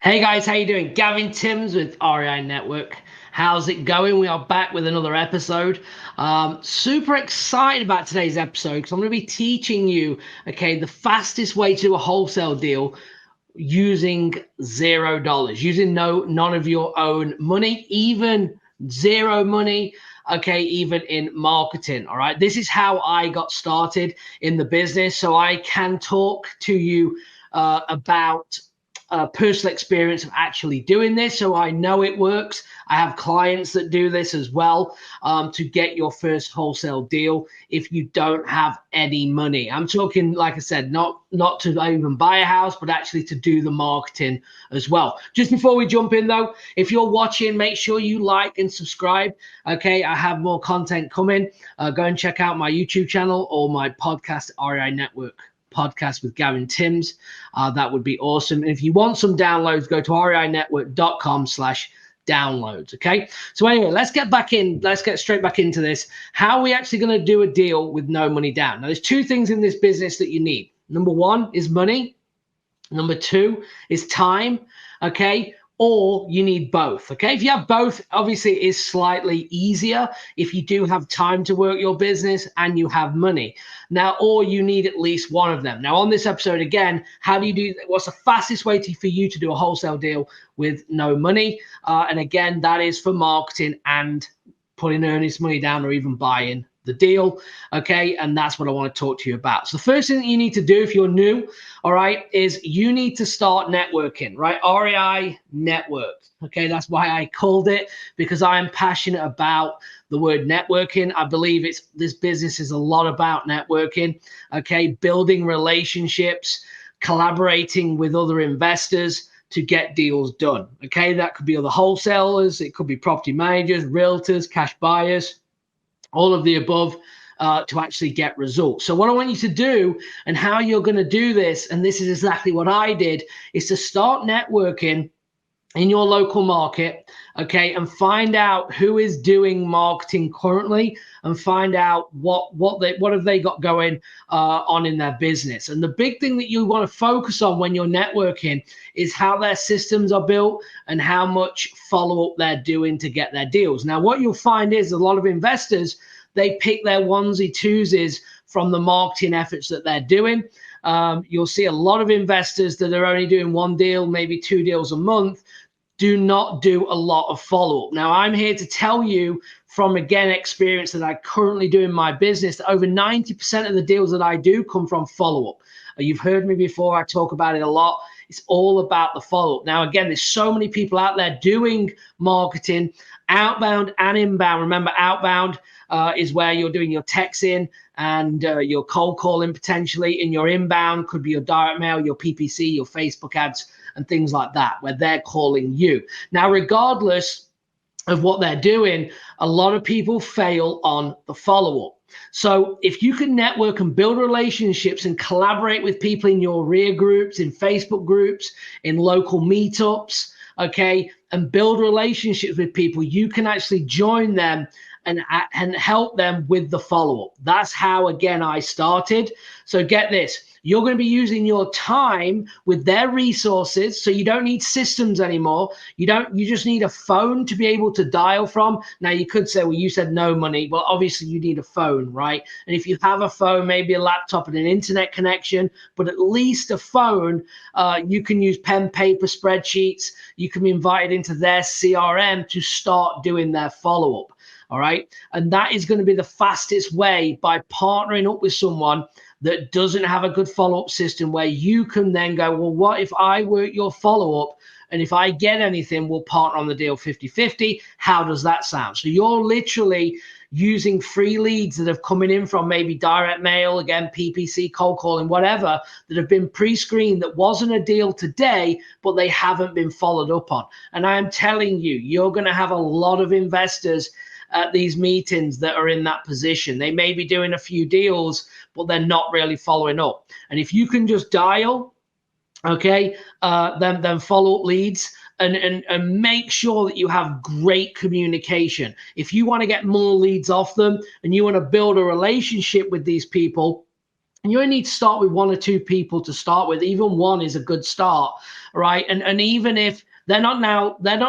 Hey guys, how you doing? Gavin Timms with REI Network. How's it going? We are back with another episode. Super excited about today's episode because I'm going to be teaching you, the fastest way to do a wholesale deal using $0, using none of your own money, even zero money. Even in marketing. All right, this is how I got started in the business, so I can talk to you about personal experience of actually doing this, so I know it works. I have clients that do this as well, to get your first wholesale deal if you don't have any money. I'm talking, like I said, not to even buy a house, but actually to do the marketing as well. Just before we jump in though, if you're watching, make sure you like and subscribe. Okay, I have more content coming. Go and check out my YouTube channel or my podcast, REI Network Podcast with Gavin Timms. That would be awesome. And if you want some downloads, go to reinetwork.com/downloads. Okay. So anyway, let's get straight back into this. How are we actually going to do a deal with no money down? Now, there's two things in this business that you need. Number one is money. Number two is time. Okay. Or you need both. Okay. If you have both, obviously it is slightly easier if you do have time to work your business and you have money. Now, or you need at least one of them. Now, on this episode, again, how do you do, what's the fastest way for you to do a wholesale deal with no money? And again, that is for marketing and putting earnest money down or even buying the deal. Okay. And that's what I want to talk to you about. So the first thing that you need to do if you're new, all right, is you need to start networking, right? REI Network. Okay. That's why I called it, because I am passionate about the word networking. I believe this business is a lot about networking. Okay. Building relationships, collaborating with other investors to get deals done. Okay. That could be other wholesalers. It could be property managers, realtors, cash buyers, all of the above, to actually get results. So what I want you to do and how you're going to do this, and this is exactly what I did, is to start networking in your local market, okay, and find out who is doing marketing currently and find out what have they got going on in their business. And the big thing that you want to focus on when you're networking is how their systems are built and how much follow-up they're doing to get their deals. Now, what you'll find is a lot of investors, they pick their onesie twosies from the marketing efforts that they're doing. You'll see a lot of investors that are only doing one deal, maybe two deals a month, do not do a lot of follow-up. Now, I'm here to tell you from, again, experience that I currently do in my business, that over 90% of the deals that I do come from follow-up. You've heard me before. I talk about it a lot. It's all about the follow-up. Now, again, there's so many people out there doing marketing, outbound and inbound. Remember, outbound is where you're doing your texting and your cold calling potentially. In your inbound could be your direct mail, your PPC, your Facebook ads, and things like that, where they're calling you. Now, regardless of what they're doing, a lot of people fail on the follow-up. So if you can network and build relationships and collaborate with people in your REIA groups, in Facebook groups, in local meetups, okay, and build relationships with people, you can actually join them and help them with the follow-up. That's how, again, I started. So get this. You're going to be using your time with their resources. So you don't need systems anymore. You just need a phone to be able to dial from. Now you could say, well, you said no money. Well, obviously you need a phone, right? And if you have a phone, maybe a laptop and an internet connection, but at least a phone, you can use pen, paper, spreadsheets. You can be invited into their CRM to start doing their follow-up. All right. And that is going to be the fastest way, by partnering up with someone that doesn't have a good follow-up system, where you can then go, well, what if I work your follow-up, and if I get anything, we'll partner on the deal 50-50. How does that sound? So you're literally using free leads that have coming in from maybe direct mail, again, PPC, cold calling, whatever, that have been pre-screened, that wasn't a deal today, but they haven't been followed up on. And I am telling you, you're going to have a lot of investors at these meetings that are in that position. They may be doing a few deals, but they're not really following up. And if you can just dial, okay, then follow up leads and make sure that you have great communication. If you want to get more leads off them and you want to build a relationship with these people, And you only need to start with 1 or 2 people to start with. Even 1 is a good start, right? And even if they're not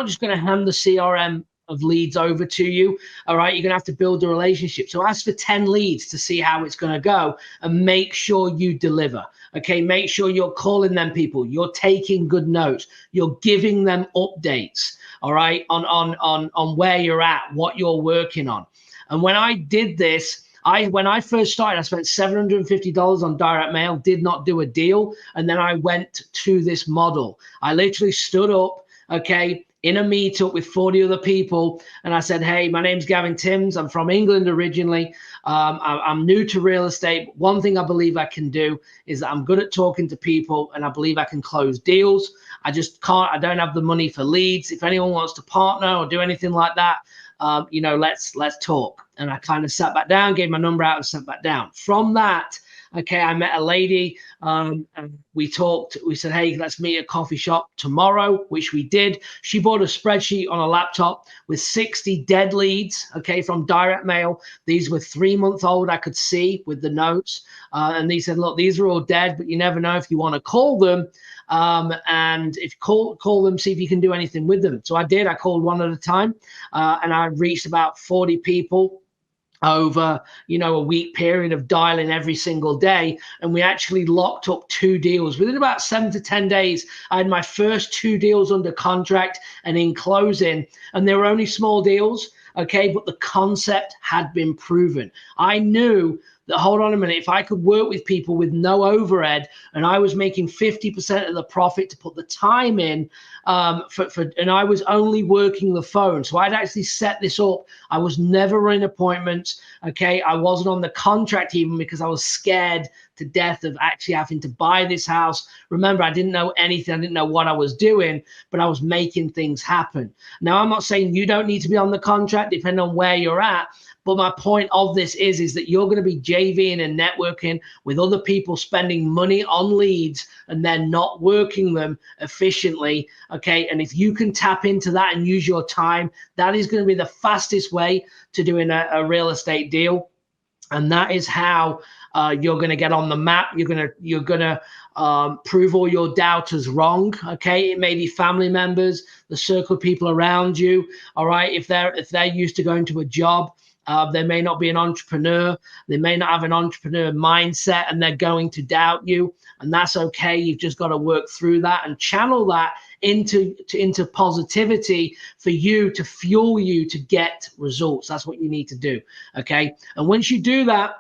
just going to hand the CRM of leads over to you, all right? You're going to have to build a relationship. So ask for 10 leads to see how it's going to go, and make sure you deliver. Okay, make sure you're calling them people, you're taking good notes, you're giving them updates, all right, on where you're at, what you're working on. And when I did this, when I first started, I spent $750 on direct mail, did not do a deal. And then I went to this model. I literally stood up, okay, in a meetup with 40 other people. And I said, hey, my name's Gavin Timms. I'm from England originally. I'm new to real estate. One thing I believe I can do is that I'm good at talking to people, and I believe I can close deals. I don't have the money for leads. If anyone wants to partner or do anything like that, let's talk. And I kind of sat back down, gave my number out, and sat back down. From that, okay, I met a lady, and we talked. We said, hey, let's meet at a coffee shop tomorrow, which we did. She bought a spreadsheet on a laptop with 60 dead leads, okay, from direct mail. These were 3-month-old, I could see with the notes. And they said, look, these are all dead, but you never know if you want to call them. And if you call them, see if you can do anything with them. So I did. I called 1 at a time, and I reached about 40 people over a week period of dialing every single day. And we actually locked up 2 deals within about 7 to 10 days. I had my first 2 deals under contract and in closing, and they were only small deals, okay, but the concept had been proven. I knew that, hold on a minute, if I could work with people with no overhead, and I was making 50% of the profit to put the time in, and I was only working the phone. So I'd actually set this up. I was never running appointments. Okay. I wasn't on the contract even, because I was scared to death of actually having to buy this house. Remember, I didn't know anything. I didn't know what I was doing, but I was making things happen. Now, I'm not saying you don't need to be on the contract, depending on where you're at. But my point of this is that you're going to be JVing and networking with other people, spending money on leads, and then not working them efficiently. Okay. And if you can tap into that and use your time, that is going to be the fastest way to doing a real estate deal. And that is how you're going to get on the map. You're gonna prove all your doubters wrong. Okay, it may be family members, the circle of people around you. All right, if they're used to going to a job, they may not be an entrepreneur. They may not have an entrepreneur mindset, and they're going to doubt you. And that's okay. You've just got to work through that and channel that into positivity for you, to fuel you to get results. That's what you need to do. Okay. And once you do that,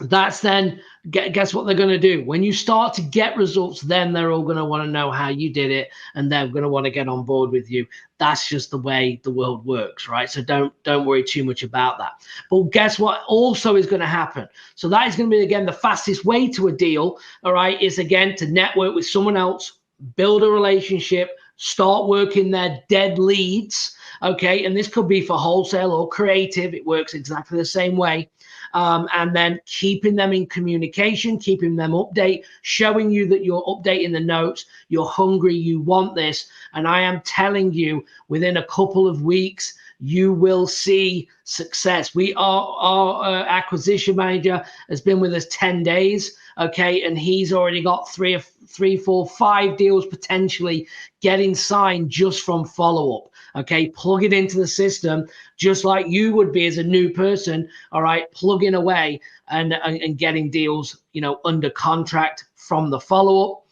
that's then, guess what they're going to do? When you start to get results, then they're all going to want to know how you did it, and they're going to want to get on board with you. That's just the way the world works, right? So don't worry too much about that. But guess what also is going to happen? So that is going to be, again, the fastest way to a deal, all right, is, again, to network with someone else, build a relationship, start working their dead leads, okay? And this could be for wholesale or creative. It works exactly the same way. And then keeping them in communication, keeping them update, showing you that you're updating the notes, you're hungry, you want this. And I am telling you, within a couple of weeks, you will see success. Our acquisition manager has been with us 10 days. Okay. And he's already got 3, 4, 5 deals potentially getting signed just from follow-up. Okay. Plug it into the system, just like you would be as a new person. All right. Plugging away and getting deals, under contract from the follow-up.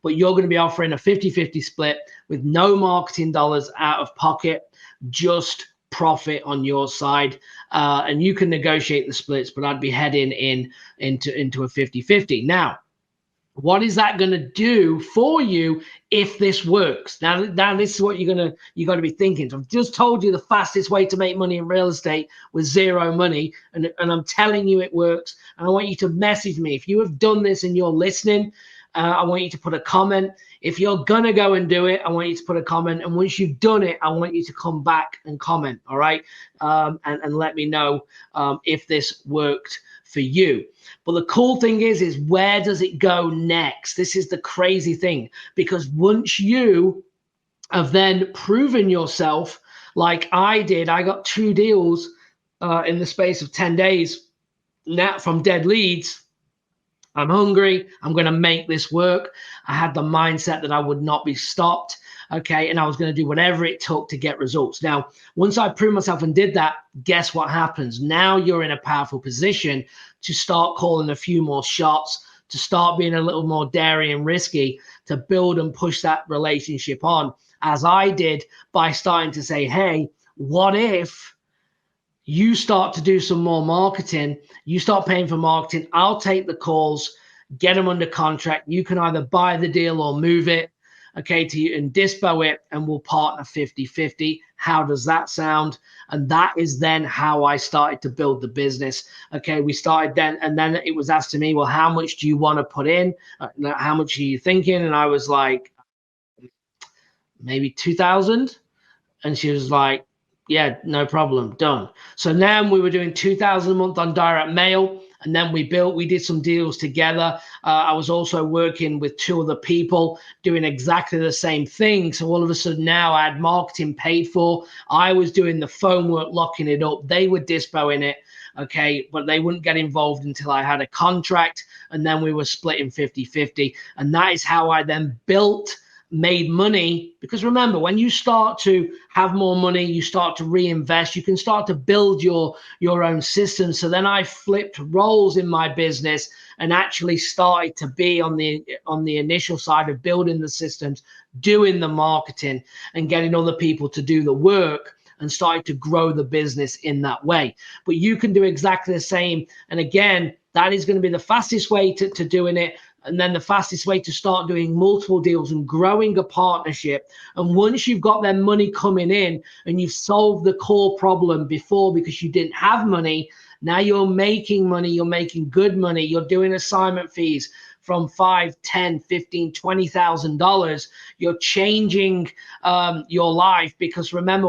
But you're going to be offering a 50-50 split with no marketing dollars out of pocket, just profit on your side. And you can negotiate the splits, but I'd be heading into a 50-50. Now, what is that going to do for you if this works? Now this is what you got to be thinking. So I've just told you the fastest way to make money in real estate with zero money, and I'm telling you it works. And I want you to message me if you have done this and you're listening. I want you to put a comment. If you're gonna go and do it, I want you to put a comment. And once you've done it, I want you to come back and comment. All right, and let me know if this worked for you. But the cool thing is where does it go next? This is the crazy thing, because once you have then proven yourself, like I did, I got 2 deals in the space of 10 days now from dead leads. I'm hungry. I'm going to make this work. I had the mindset that I would not be stopped. Okay. And I was going to do whatever it took to get results. Now, once I proved myself and did that, guess what happens? Now you're in a powerful position to start calling a few more shots, to start being a little more daring and risky, to build and push that relationship on, as I did by starting to say, hey, what if you start to do some more marketing, you start paying for marketing, I'll take the calls, get them under contract. You can either buy the deal or move it, okay, to you and dispo it, and we'll partner 50-50. How does that sound? And that is then how I started to build the business. Okay, we started then, and then it was asked to me, well, how much do you want to put in? How much are you thinking? And I was like, maybe 2,000. And she was like, yeah, no problem, done. So then we were doing 2,000 a month on direct mail. And then we did some deals together. I was also working with two other people doing exactly the same thing. So all of a sudden now I had marketing paid for. I was doing the phone work, locking it up. They were dispoing it. Okay, but they wouldn't get involved until I had a contract. And then we were splitting 50-50. And that is how I then made money. Because remember, when you start to have more money, you start to reinvest, you can start to build your own system. So then I flipped roles in my business and actually started to be on the initial side of building the systems, doing the marketing, and getting other people to do the work, and started to grow the business in that way. But you can do exactly the same. And again, that is going to be the fastest way to doing it. And then the fastest way to start doing multiple deals and growing a partnership. And once you've got their money coming in and you've solved the core problem before because you didn't have money, now you're making money, you're making good money, you're doing assignment fees from $5, $10, $15, $20,000. You're changing your life. Because remember,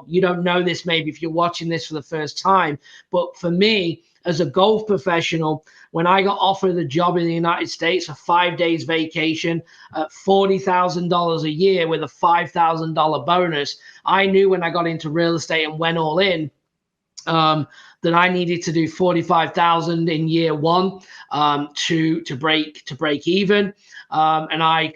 you don't know this maybe if you're watching this for the first time, but for me, as a golf professional, when I got offered a job in the United States, a 5 days vacation at $40,000 a year with a $5,000 bonus, I knew when I got into real estate and went all in, that I needed to do 45,000 in year one to break even, and I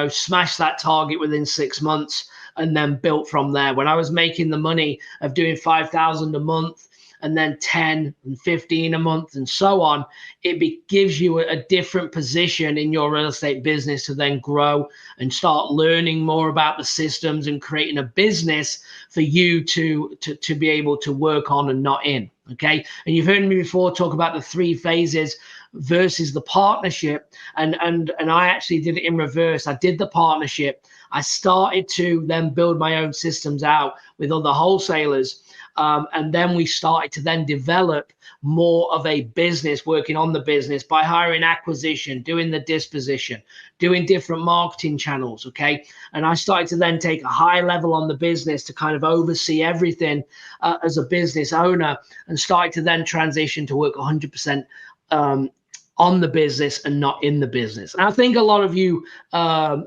smashed that target within 6 months, and then built from there. When I was making the money of doing 5,000 a month, and then 10 and 15 a month and so on, it gives you a different position in your real estate business to then grow and start learning more about the systems and creating a business for you to be able to work on and not in. Okay. And you've heard me before talk about the 3 phases versus the partnership. And I actually did it in reverse. I did the partnership. I started to then build my own systems out with other wholesalers. And then we started to then develop more of a business, working on the business by hiring acquisition, doing the disposition, doing different marketing channels. Okay. And I started to then take a high level on the business to kind of oversee everything as a business owner, and started to then transition to work 100% on the business and not in the business. And I think a lot of you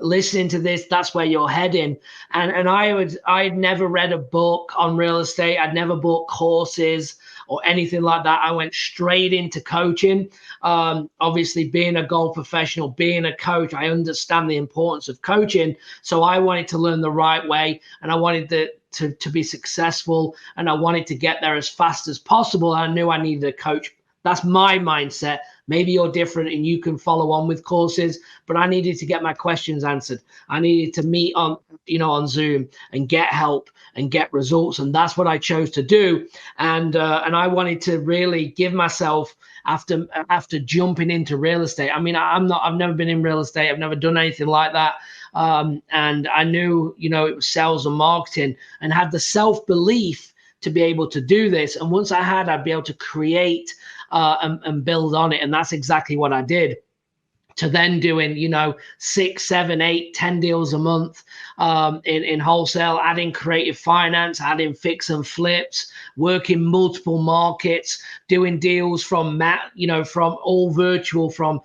listening to this, that's where you're heading. And I'd never read a book on real estate. I'd never bought courses or anything like that. I went straight into coaching. Obviously, being a golf professional, being a coach, I understand the importance of coaching. So I wanted to learn the right way, and I wanted to be successful, and I wanted to get there as fast as possible. I knew I needed a coach. That's my mindset. Maybe you're different and you can follow on with courses, but I needed to get my questions answered. I needed to meet on Zoom and get help and get results. And that's what I chose to do. And I wanted to really give myself, after jumping into real estate. I mean, I've never been in real estate. I've never done anything like that. And I knew, it was sales and marketing, and had the self-belief to be able to do this. And once I'd be able to create and build on it. And that's exactly what I did. To then doing, 6, 7, 8, 10 deals a month in wholesale, adding creative finance, adding fix and flips, working multiple markets, doing deals from all virtual, from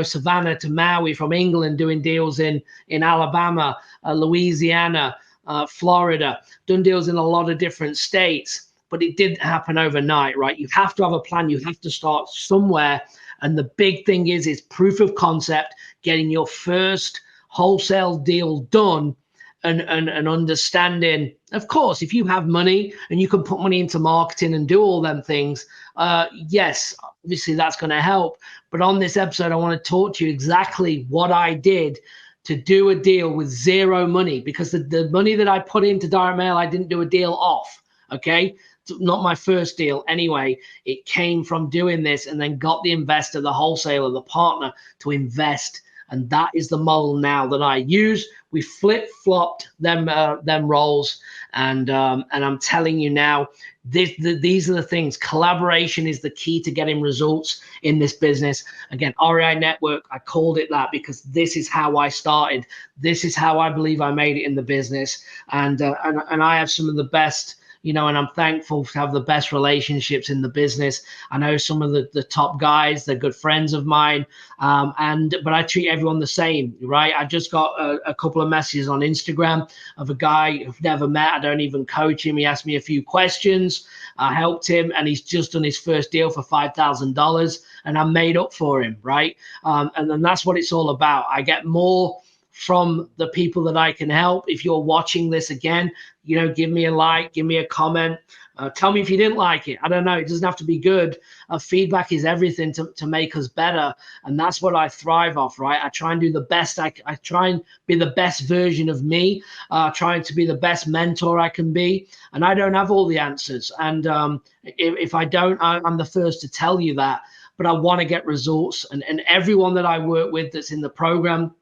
Savannah to Maui, from England, doing deals in Alabama, Louisiana, Florida, done deals in a lot of different states. But it didn't happen overnight, right? You have to have a plan. You have to start somewhere. And the big thing is proof of concept, getting your first wholesale deal done, and understanding, of course, if you have money and you can put money into marketing and do all them things, yes, obviously that's going to help. But on this episode, I want to talk to you exactly what I did to do a deal with zero money, because the money that I put into direct mail, I didn't do a deal off. Okay. Not my first deal anyway. It came from doing this, and then got the investor, the wholesaler, the partner to invest. And that is the model now that I use. We flip-flopped them roles, and I'm telling you now, these are the things. Collaboration is the key to getting results in this business. Again, REI Network, I called it that because this is how I started. This is how I believe I made it in the business, and I have some of the best, and I'm thankful to have the best relationships in the business. I know some of the top guys, they're good friends of mine, but I treat everyone the same, right? I just got a couple of messages on Instagram of a guy I've never met. I don't even coach him. He asked me a few questions. I helped him, and he's just done his first deal for $5,000, and I made up for him, right? And then that's what it's all about. I get more from the people that I can help. If you're watching this again, give me a like, give me a comment. Tell me if you didn't like it. I don't know. It doesn't have to be good. Feedback is everything to make us better. And that's what I thrive off, right? I try and do the best. I try and be the best version of me, trying to be the best mentor I can be. And I don't have all the answers. And if I don't, I'm the first to tell you that. But I want to get results. And everyone that I work with that's in the program,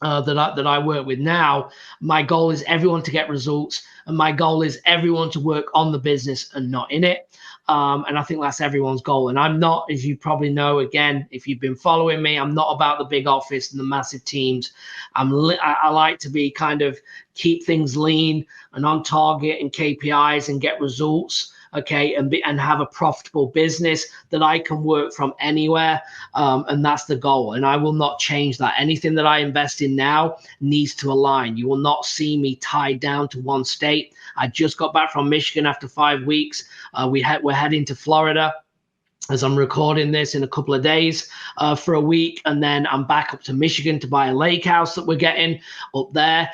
that I work with now, my goal is everyone to get results, and my goal is everyone to work on the business and not in it. And I think that's everyone's goal. And I'm not, as you probably know, again, if you've been following me, I'm not about the big office and the massive teams. I like to be keep things lean and on target and KPIs and get results. Okay, and have a profitable business that I can work from anywhere, and that's the goal. And I will not change that. Anything that I invest in now needs to align. You will not see me tied down to one state. I just got back from Michigan after 5 weeks. We're heading to Florida as I'm recording this in a couple of days for a week, and then I'm back up to Michigan to buy a lake house that we're getting up there.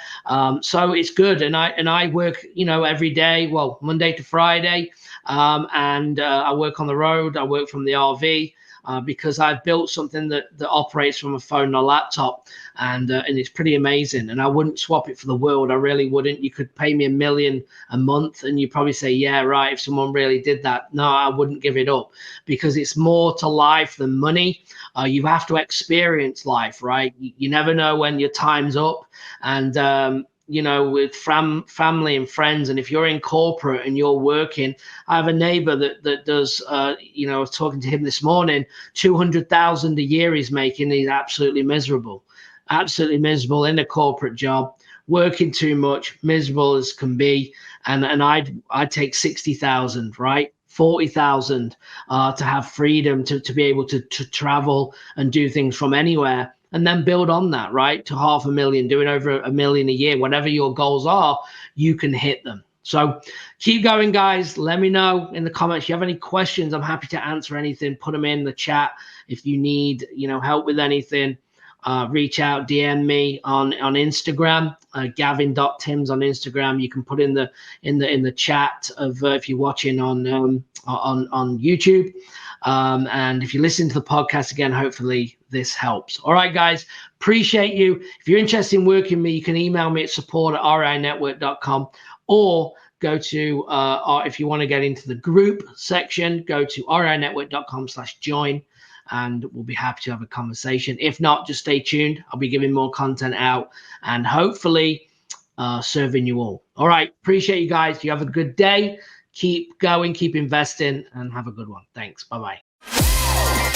So it's good, and I work every day, well, Monday to Friday, and I work on the road. I work from the RV. Because I've built something that operates from a phone and a laptop, and it's pretty amazing. And I wouldn't swap it for the world. I really wouldn't. You could pay me $1 million a month, and you probably say, yeah, right, if someone really did that. No, I wouldn't give it up, because it's more to life than money. You have to experience life, right? You never know when your time's up, and with family and friends. And if you're in corporate and you're working, I have a neighbor that does, I was talking to him this morning, 200,000 a year he's making. He's absolutely miserable in a corporate job, working too much, miserable as can be. And I'd take 60,000, right? 40,000 to have freedom to be able to travel and do things from anywhere. And then build on that, right? To $500,000, doing over $1 million a year. Whatever your goals are, you can hit them. So keep going, guys. Let me know in the comments. If you have any questions, I'm happy to answer anything. Put them in the chat. If you need, help with anything, reach out, DM me on Instagram, Gavin.Tims on Instagram. You can put in the chat of if you're watching on YouTube. And if you listen to the podcast again, hopefully this helps. All right, guys, appreciate you. If you're interested in working with me, you can email me at support@reinetwork.com, or go to, if you want to get into the group section, go to reinetwork.com/join, and we'll be happy to have a conversation. If not, just stay tuned. I'll be giving more content out, and hopefully serving you all. All right, appreciate you guys. You have a good day. Keep going, keep investing, and have a good one. Thanks. Bye-bye.